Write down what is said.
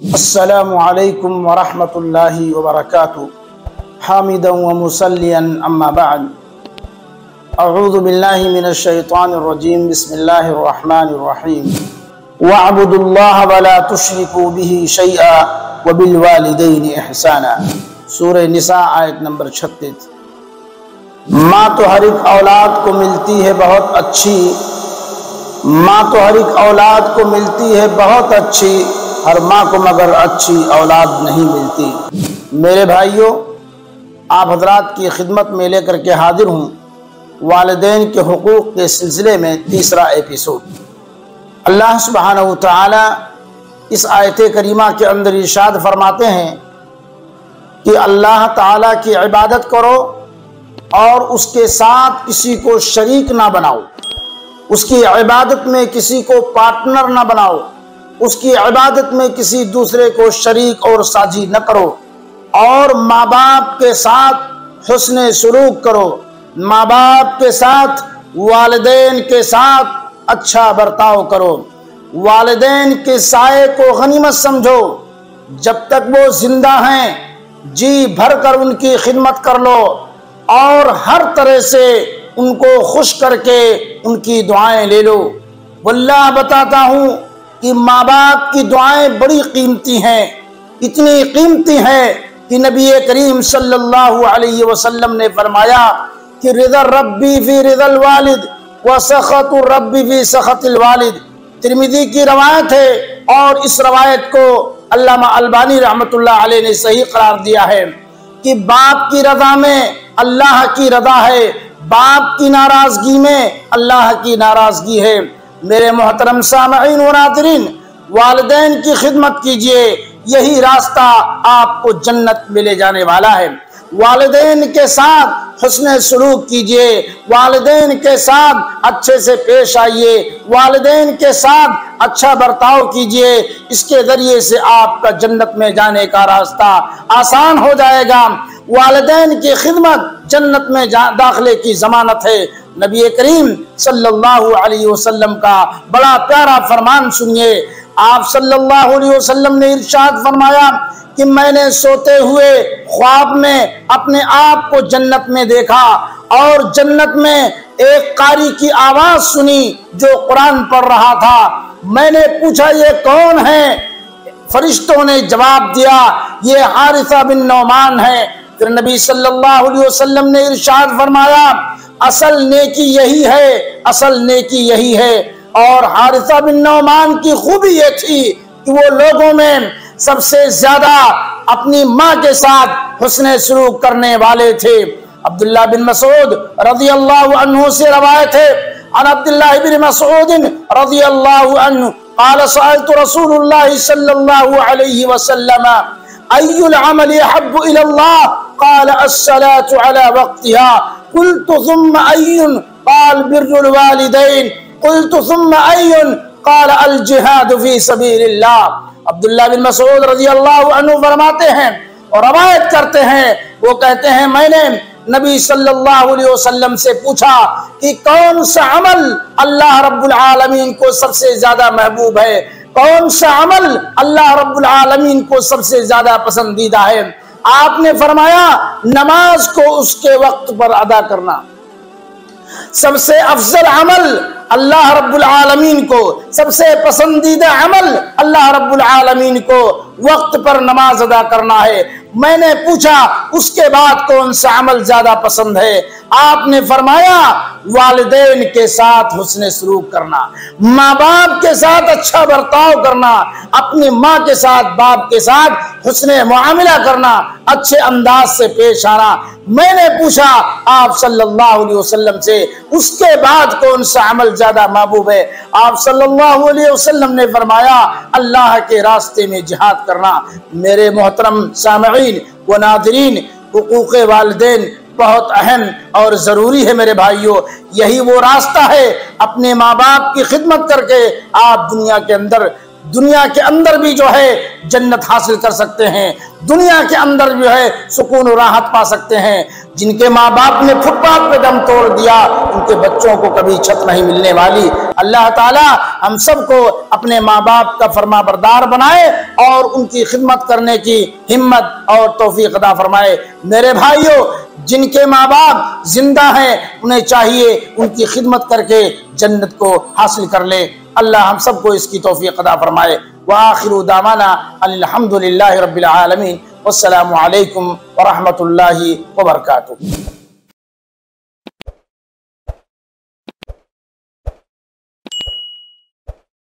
अस्सलामु अलैकुम वरहमतुल्लाहि वबरकातुहू। हामिदन व मुसल्लियन अम्मा बाद। अऊज़ु बिल्लाहि मिनश शैतानिर रजीम। बिस्मिल्लाहिर रहमानिर रहीम। वअब्दुल्लाह वला तुश्रिकू बिही शैआ व बिल वालिदैनि इहसाना। सूरह निसा आयत नंबर 36। माँ तो हर एक औलाद को मिलती है बहुत अच्छी, माँ तो हर एक औलाद को मिलती है बहुत अच्छी, हर माँ को मगर अच्छी औलाद नहीं मिलती। मेरे भाइयों, आप हजरात की खिदमत में लेकर के हाजिर हूँ वालिदैन के हुकूक के सिलसिले में तीसरा एपिसोड। अल्लाह सुब्हानहू व तआला इस आयत करीमा के अंदर इरशाद फरमाते हैं कि अल्लाह ताला की इबादत करो और उसके साथ किसी को शरीक ना बनाओ, उसकी इबादत में किसी को पार्टनर ना बनाओ, उसकी इबादत में किसी दूसरे को शरीक और साझी न करो, और माँ बाप के साथ हुस्ने सुलूक करो, माँ बाप के साथ वालिदैन के साथ अच्छा बर्ताव करो, वालिदैन के साये को गनीमत समझो, जब तक वो जिंदा हैं जी भर कर उनकी खिदमत कर लो और हर तरह से उनको खुश करके उनकी दुआएं ले लो। वल्लाह बताता हूँ कि माँ बाप की दुआएं बड़ी कीमती हैं, इतनी कीमती हैं कि नबी करीम सल्लल्लाहु अलैहि वसल्लम ने फरमाया कि रिदा रब्बी फी रिदल वालिद व सखतु रब्बी फी सखतिल वालिद। तिरमिज़ी की रवायत है और इस रवायत को अल्लामा अलबानी रहमतुल्लाह अलैह ने सही करार दिया है कि बाप की रज़ा में अल्लाह की रज़ा है, बाप की नाराजगी में अल्लाह की नाराजगी है। मेरे मोहतरम सामईन व नाज़रीन, वालिदैन की खिदमत कीजिए, यही रास्ता आपको जन्नत में ले जाने वाला है। वालिदैन के साथ हुस्ने सुलूक कीजिए, वालिदैन के साथ अच्छे से पेश आइए, वालिदैन के साथ अच्छा बर्ताव कीजिए। इसके जरिए से आपका जन्नत में जाने का रास्ता आसान हो जाएगा। वालिदैन की खिदमत जन्नत में दाखिले की जमानत है। नबी करीम सल्लल्लाहु अलैहि वसल्लम का बड़ा प्यारा फरमान सुनिए। आप सल्लल्लाहु अलैहि वसल्लम ने इरशाद फरमाया कि मैंने सोते हुए ख्वाब में अपने आप को जन्नत में देखा और जन्नत में एक कारी की आवाज सुनी जो कुरान पढ़ रहा था। मैंने पूछा ये कौन है? फरिश्तों ने जवाब दिया ये हारिसा बिन नौमान है। फिर नबी सल्लल्लाहु अलैहि वसल्लम ने इरशाद फरमाया असल नेकी यही है, असल नेकी यही है। और हारिसा बिन नौमान की खूबी ये थी कि वो लोगों में सबसे ज्यादा अपनी माँ के साथ हुस्ने सुलूक करने वाले थे। अब्दुल्लाह बिन मसूद रज़ियल्लाहु अन्हु से रवायत है, अन अब्दुल्लाह बिन मसूद रज़ियल्लाहु अन्हु क़ाल सअलतु रसूलुल्लाह सल्लल्लाहु अलैहि वसल्लम अय्युल अमली अहब्बु इलल्लाह क़ाल अस्सलातु अला वक़्तिहा क़ुल्तु सुम्मा अय्युन क़ाल बिर्रुल वालिदैन क़ुल्तु सुम्मा अय्युन क़ाल अल जिहादु फ़ी सबीलिल्लाह। अब्दुल्लाह बिन मसूद रज़ियल्लाहु अन्हु फरमाते हैं और रवायत करते हैं, वो कहते हैं मैंने नबी सल्लल्लाहु अलैहि वसल्लम से पूछा कि कौन सा अमल अल्लाह रब्बुल आलमीन को सबसे ज्यादा महबूब है, कौन सा अमल अल्लाह रब्बुल आलमीन को सबसे ज्यादा पसंदीदा है। आपने फरमाया नमाज को उसके वक्त पर अदा करना। सबसे अफजल अमल अल्लाह रब्बुल आलमीन को, सबसे पसंदीदा अमल अल्लाह रब्बुल आलमीन को वक्त पर नमाज अदा करना है। मैंने पूछा उसके बाद कौन सा अमल ज्यादा पसंद है? आपने फरमाया वालिदैन के साथ हुस्ने सलूक करना, माँ बाप के साथ अच्छा बर्ताव करना, अपनी माँ के साथ बाप के साथ हुस्ने मुआमला करना, अच्छे अंदाज से पेश आना। मैंने पूछा आप सल्लल्लाहु अलैहि वसल्लम से उसके बाद कौन सा अमल ज्यादा महबूब है? आप सल्लल्लाहु अलैहि वसल्लम ने फरमाया अल्लाह के रास्ते में जिहाद करना। मेरे मोहतरम सामईन व नाज़रीन, हुकूक़ वालिदैन बहुत अहम और ज़रूरी है मेरे भाइयों। यही वो रास्ता है, अपने माँ बाप की खिदमत करके आप दुनिया के अंदर भी जो है जन्नत हासिल कर सकते हैं, दुनिया के अंदर जो है सुकून और राहत पा सकते हैं। जिनके माँ बाप ने फुटपाथ पे दम तोड़ दिया उनके बच्चों को कभी छत नहीं मिलने वाली। अल्लाह ताला हम सबको अपने माँ बाप का फरमाबरदार बनाए और उनकी खिदमत करने की हिम्मत और तौफीक अता फरमाए। मेरे भाइयों, जिनके माँ बाप जिंदा हैं उन्हें चाहिए उनकी खिदमत करके जन्नत को हासिल कर ले। अल्लाह हम सबको इसकी तौफीक अता फरमाए। व आखिरु दावाना अल्हम्दुलिल्लाहि रब्बिल आलमीन। वस्सलामु अलैकुम व रहमतुल्लाहि व बरकातुहू।